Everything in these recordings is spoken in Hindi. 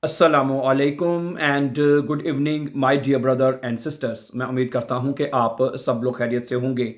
अस्सलामुअलैकुम and good evening my dear brother and sisters. मैं उम्मीद करता हूं कि आप सब लोग खैरियत से होंगे।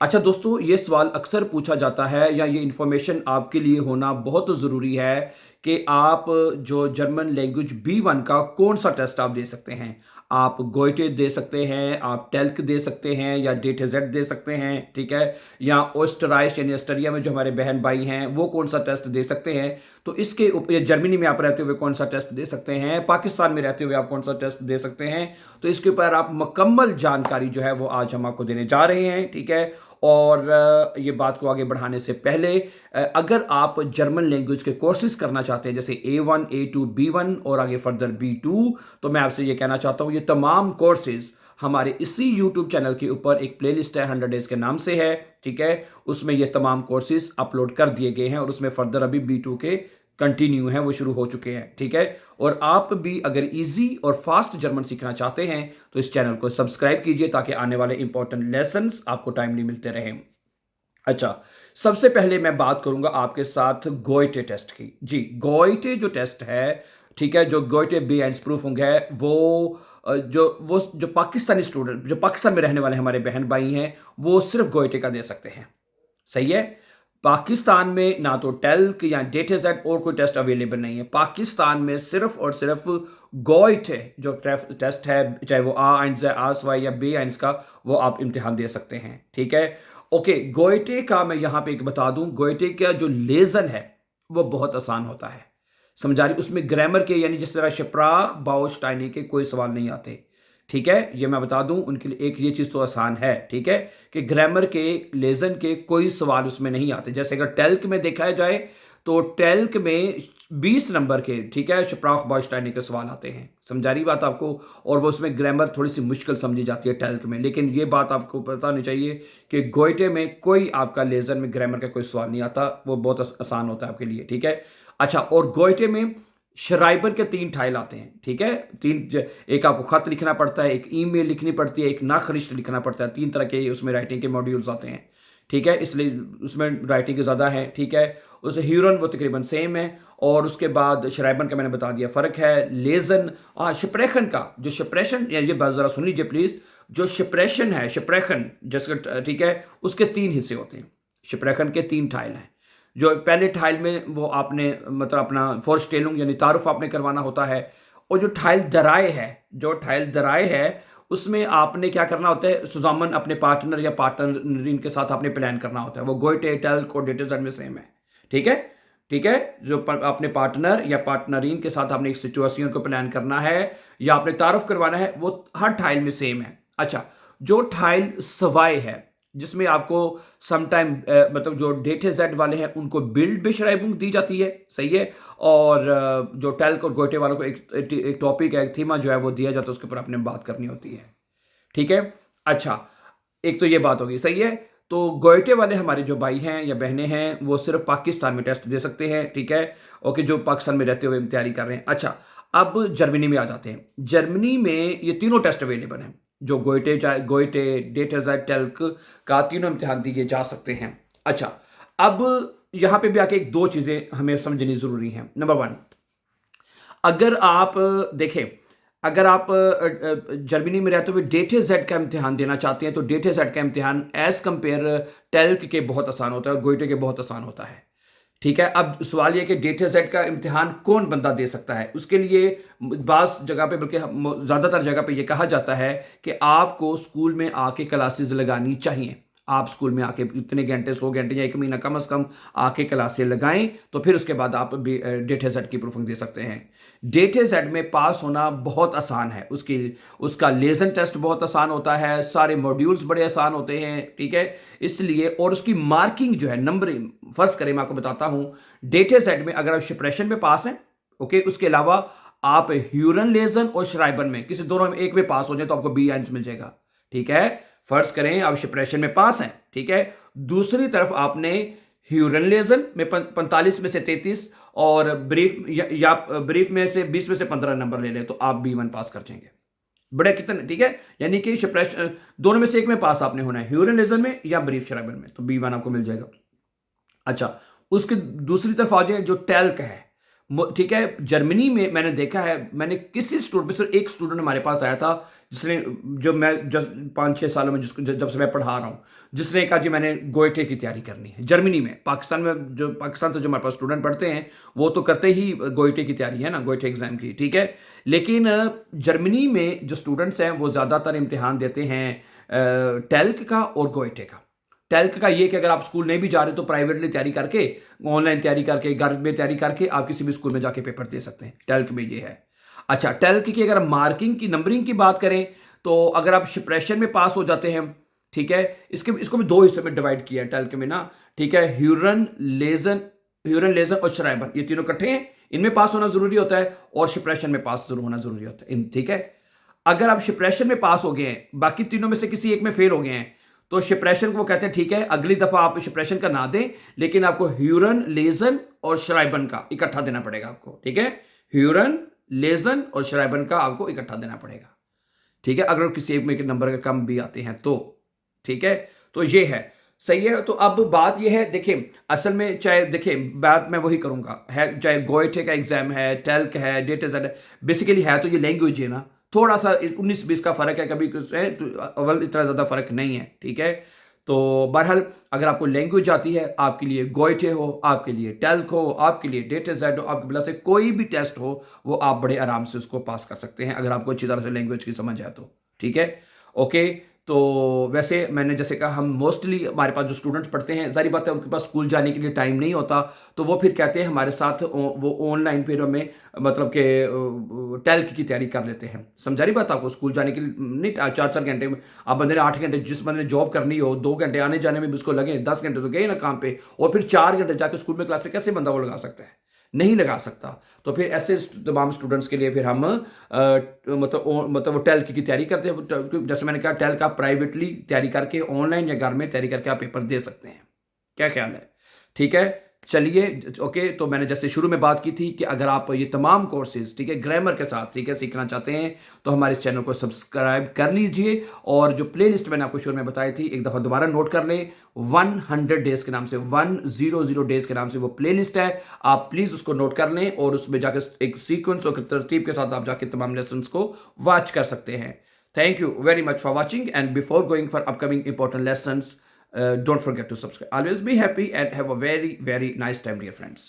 अच्छा दोस्तों, ये सवाल अक्सर पूछा जाता है या ये इन्फॉर्मेशन आपके लिए होना बहुत ज़रूरी है कि आप जो जर्मन लैंग्वेज B1 का कौन सा टेस्ट आप दे सकते हैं। आप गोइटे दे सकते हैं, आप टेल्क दे सकते हैं या डेटेजेड दे सकते हैं, ठीक है। या ओस्टराइश यानी ऑस्ट्रिया में जो हमारे बहन भाई हैं वो कौन सा टेस्ट दे सकते हैं। तो इसके जर्मनी में आप रहते हुए कौन सा टेस्ट दे सकते हैं, पाकिस्तान में रहते हुए आप कौन सा टेस्ट दे सकते हैं। तो इसके ऊपर आप मुकम्मल जानकारी जो है वो आज हम आपको देने जा रहे हैं, ठीक है। और ये बात को आगे बढ़ाने से पहले अगर आप जर्मन लैंग्वेज के कोर्सेज करना चाहते हैं जैसे A1 A2 B1 और आगे फर्दर B2, तो मैं आपसे ये कहना चाहता हूँ ये तमाम कोर्सेज हमारे इसी यूट्यूब चैनल के ऊपर एक प्लेलिस्ट है 100 डेज के नाम से है, ठीक है। उसमें ये तमाम कोर्सेज अपलोड कर दिए गए हैं और उसमें फर्दर अभी B2 के कंटिन्यू हैं, वो शुरू हो चुके हैं, ठीक है। और आप भी अगर इजी और फास्ट जर्मन सीखना चाहते हैं तो इस चैनल को सब्सक्राइब कीजिए ताकि आने वाले इंपॉर्टेंट लेसन्स आपको टाइमली मिलते रहें। अच्छा, सबसे पहले मैं बात करूंगा आपके साथ गोइटे टेस्ट की। जी, गोइटे जो टेस्ट है, ठीक है, जो गोइटे B1 है वो जो पाकिस्तानी स्टूडेंट जो पाकिस्तान में रहने वाले हमारे बहन भाई हैं वो सिर्फ गोइटे का दे सकते हैं। सही है। पाकिस्तान में ना तो टेल्क या डेटासेट और कोई टेस्ट अवेलेबल नहीं है। पाकिस्तान में सिर्फ और सिर्फ गोइटे जो टेस्ट है, चाहे वो A1 है, A2 या B1 का, वो आप इम्तिहान दे सकते हैं, ठीक है। ओके, गोइटे का मैं यहां पे एक बता दूं, गोइटे का जो लेजन है वो बहुत आसान होता है। समझा रही, उसमें ग्रामर के यानी जिस तरह शप्राख बाउस्टाइनी के कोई सवाल नहीं आते, ठीक है। ये मैं बता दूं उनके लिए एक ये चीज तो आसान है, ठीक है, कि ग्रामर के लेजन के कोई सवाल उसमें नहीं आते। जैसे अगर टेल्क में देखा जाए तो टेल्क में 20 नंबर के, ठीक है, शप्राख बाउस्टाइनी के सवाल आते हैं। समझा रही बात आपको। और वो उसमें ग्रामर थोड़ी सी मुश्किल समझी जाती है टेल्क में, लेकिन ये बात आपको पता होनी चाहिए कि गोइटे में कोई आपका लेजन में ग्रामर का कोई सवाल नहीं आता, वो बहुत आसान होता है आपके लिए, ठीक है। अच्छा, और गोइटे में शराइबर के 3 टाइल आते हैं, ठीक है। एक आपको खत लिखना पड़ता है, एक ईमेल लिखनी पड़ती है, एक नाखरिश्त लिखना पड़ता है। 3 तरह के उसमें राइटिंग के मॉड्यूल्स आते हैं, ठीक है, इसलिए उसमें राइटिंग के ज़्यादा है, ठीक है। उस ह्यूरन वो तकरीबन सेम है। और उसके बाद शराइबन का मैंने बता दिया फ़र्क है। लेजन शिप्रेखन का जो शिप्रेशन, ये बात ज़रा सुन लीजिए प्लीज़। जो शिप्रेशन है, शिप्रेखन जिसका, ठीक है, उसके 3 हिस्से होते हैं। शिप्रेखन के 3 टाइल हैं। जो पहले टाइल में वो आपने मतलब अपना फोरस्टेलुंग यानी तारुफ आपने करवाना होता है। और जो टाइल दराए है, जो टाइल दराए है उसमें आपने क्या करना होता है, सुजामन अपने पार्टनर या पार्टनर के साथ आपने प्लान करना होता है। वो गोइटे टेल्क और डेटेजेड में सेम है, ठीक है, ठीक है। जो अपने पार्टनर या पार्टनरीन के साथ आपने एक सिचुएशन को प्लान करना है या आपने तारुफ करवाना है, वो हर टाइल में सेम है। अच्छा, जो टाइल सवाए है जिसमें आपको समटाइम मतलब जो डेटे जेड वाले हैं उनको बिल्ड बेशराइबुंग दी जाती है, सही है। और जो टेल्क और गोइटे वालों को एक टॉपिक है, एक थीमा जो है वो दिया जाता है, उसके ऊपर आपने बात करनी होती है, ठीक है। अच्छा, एक तो ये बात होगी, सही है। तो गोइटे वाले हमारे जो भाई हैं या बहनें हैं वो सिर्फ पाकिस्तान में टेस्ट दे सकते हैं, ठीक है। ओके, जो पाकिस्तान में रहते हुए तैयारी कर रहे हैं। अच्छा, अब जर्मनी में आ जाते हैं। जर्मनी में ये तीनों टेस्ट अवेलेबल हैं। जो गोइटे डेटाजेड टेल्क का तीनों इम्तिहान दिए जा सकते हैं। अच्छा, अब यहां पे भी आके एक दो चीजें हमें समझनी जरूरी हैं। नंबर 1, अगर आप देखें, अगर आप जर्मनी में रहते हुए डेटे जेड का इम्तिहान देना चाहते हैं तो डेटे जेड का इम्तिहान एज कंपेयर टेल्क के बहुत आसान होता है और गोइटे के बहुत आसान होता है, ठीक है। अब सवाल ये कि डेटा सेट का इम्तिहान कौन बंदा दे सकता है। उसके लिए बास जगह पे, बल्कि ज़्यादातर जगह पे ये कहा जाता है कि आपको स्कूल में आके क्लासेस लगानी चाहिए। आप स्कूल में आके इतने घंटे, 100 घंटे या 1 महीना कम से कम आके क्लासेस लगाएं, तो फिर उसके बाद आप डेटा सेट की प्रूफिंग दे सकते हैं। डेटा सेट में पास होना बहुत आसान है। उसका लेसन टेस्ट बहुत आसान होता है, सारे मॉड्यूल्स बड़े आसान होते हैं, ठीक है। इसलिए और उसकी मार्किंग जो है, नंबरिंग, फर्स्ट करें मैं आपको बताता हूं। डेटा सेट में अगर आप शिप्रेशन में पास हैं, ओके, उसके अलावा आप ह्यूरन लेजन और श्राइबन में किसी दोनों में एक में पास हो जाए तो आपको B1 मिल जाएगा, ठीक है। फर्स्ट करें आप शिप्रेशन में पास हैं, ठीक है। दूसरी तरफ आपने ह्यूरन लेजन में 45 में से 33 और ब्रीफ या ब्रीफ में से 20 में से 15 नंबर ले लें तो आप B1 पास कर जाएंगे। बड़े कितने, ठीक है। यानी कि शिप्रेशन दोनों में से एक में पास आपने होना है, ह्यूरन लेजन में या ब्रीफ श्राइबन में, तो B1 आपको मिल जाएगा। अच्छा, उसके दूसरी तरफ आ जाए जो टेल्क है, ठीक है, जर्मनी में मैंने देखा है, मैंने किसी स्टूडेंट, सिर्फ एक स्टूडेंट हमारे पास आया था जिसने, जो मैं जब 5-6 सालों में जिसको जब से मैं पढ़ा रहा हूँ, जिसने कहा जी मैंने गोएटे की तैयारी करनी है जर्मनी में। पाकिस्तान में जो, पाकिस्तान से जो हमारे पास स्टूडेंट पढ़ते हैं वो तो करते ही गोएटे की तैयारी है ना, गोएटे एग्जाम की, ठीक है। लेकिन जर्मनी में जो स्टूडेंट्स हैं वो ज़्यादातर इम्तिहान देते हैं टेल्क का और गोएटे का। टेल्क का ये कि अगर आप स्कूल नहीं भी जा रहे तो प्राइवेटली तैयारी करके, ऑनलाइन तैयारी करके, घर में तैयारी करके आप किसी भी स्कूल में जाके पेपर दे सकते हैं। टेल्क में ये है। अच्छा, टेल्क की अगर मार्किंग की, नंबरिंग की बात करें तो अगर आप शिप्रेशन में पास हो जाते हैं, ठीक है, इसको भी 2 हिस्से में डिवाइड किया है टेल्क में ना, ठीक है। ह्यूरन लेजन और श्राइबर, ये तीनों इकट्ठे हैं, इनमें पास होना जरूरी होता है, और शिप्रेशन में पास जरूर होना जरूरी होता है, ठीक है। अगर आप शिप्रेशन में पास हो गए हैं, बाकी तीनों में से किसी एक में फेल हो गए हैं, तो शिप्रेशन को कहते हैं ठीक है, अगली दफा आप शिप्रेशन का ना दें, लेकिन आपको ह्यूरन लेजन और श्राइबन का इकट्ठा देना पड़ेगा आपको, ठीक है। ह्यूरन लेजन और श्राइबन का आपको इकट्ठा देना पड़ेगा, ठीक है, अगर किसी एक में के नंबर का कम भी आते हैं तो, ठीक है। तो ये है, सही है। तो अब बात ये है, देखिए असल में चाहे, देखिए बात मैं वही करूंगा, है चाहे गोएटे का एग्जाम है, टेल्क है, डेटा सेट, बेसिकली है तो ये लैंग्वेज है ना, थोड़ा सा 19-20 का फर्क है, कभी कुछ है तो अव्वल इतना ज़्यादा फर्क नहीं है, ठीक है। तो बहरहाल अगर आपको लैंग्वेज आती है, आपके लिए गोएटे हो, आपके लिए टेल्क हो, आपके लिए डेटा सेट हो, आपके बिला से कोई भी टेस्ट हो, वो आप बड़े आराम से उसको पास कर सकते हैं अगर आपको अच्छी तरह से लैंग्वेज की समझ है तो, ठीक है, ओके। तो वैसे मैंने जैसे कहा, हम मोस्टली हमारे पास जो स्टूडेंट्स पढ़ते हैं, सारी बात है उनके पास स्कूल जाने के लिए टाइम नहीं होता, तो वो फिर कहते हैं हमारे साथ वो ऑनलाइन फिर हमें मतलब कि टेल्क की तैयारी कर लेते हैं। समझा रही बात आपको, स्कूल जाने के लिए नहीं 4-4 घंटे में, आप बंदे ने 8 घंटे, जिस बंदे ने जॉब करनी हो 2 घंटे आने जाने में भी उसको लगे, 10 घंटे तो गए ना काम पे, और फिर 4 घंटे जाकर स्कूल में क्लास से कैसे बंदा वो लगा सकता है, नहीं लगा सकता। तो फिर ऐसे तमाम स्टूडेंट्स के लिए फिर हम मतलब वो टेल्क की तैयारी करते हैं। जैसे मैंने कहा, टेल्क आप प्राइवेटली तैयारी करके, ऑनलाइन या घर में तैयारी करके आप पेपर दे सकते हैं। क्या ख्याल है? ठीक है, चलिए, ओके। तो मैंने जैसे शुरू में बात की थी कि अगर आप ये तमाम कोर्सेज, ठीक है, ग्रामर के साथ, ठीक है, सीखना चाहते हैं तो हमारे इस चैनल को सब्सक्राइब कर लीजिए, और जो प्ले लिस्ट मैंने आपको शुरू में बताई थी, एक दफ़ा दोबारा नोट कर लें, 100 डेज के नाम से, 100 डेज के नाम से वो प्ले लिस्ट है, आप प्लीज़ उसको नोट कर लें, और उसमें जाकर एक सीक्वेंस और तरतीब के साथ आप जाके तमाम लेसन्स को वॉच कर सकते हैं। Thank you very much for watching, and before going for upcoming important lessons, don't forget to subscribe. Always be happy and have a very, very nice time, dear friends.